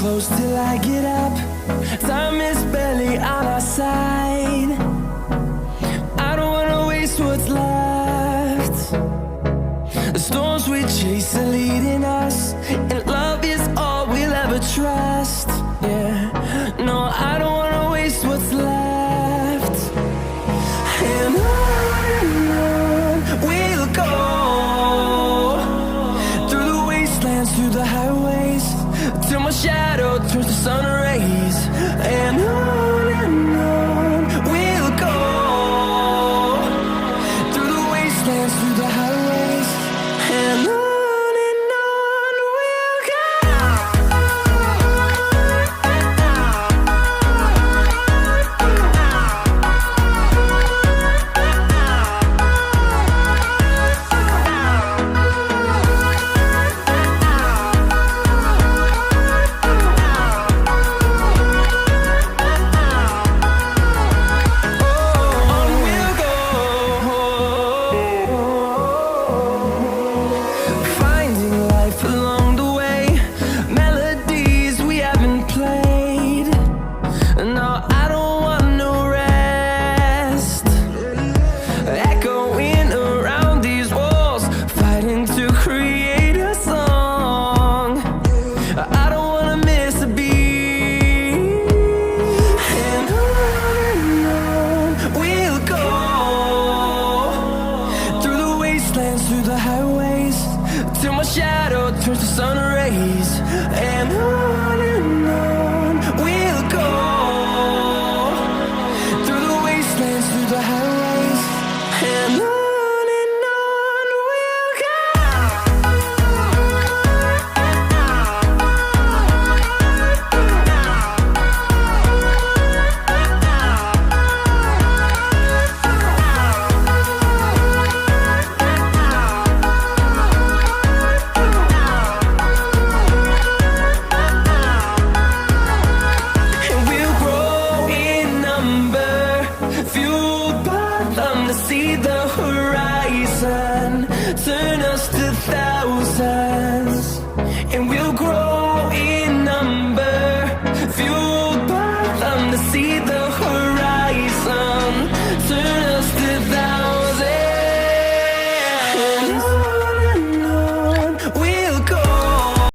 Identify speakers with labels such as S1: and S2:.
S1: close till I get up. Time is barely on our side. I don't wanna waste what's left. The storms we chase are leading us, and love is all we'll ever trust. Yeah, no, I don't wanna waste what's left. And on we'll go, through the wastelands, through the highways, till my shadow turns to sun rays. And on we'll go, through the wastelands, through the highways, and on we'll go. Finding life along the way, melodies we haven't played. No, I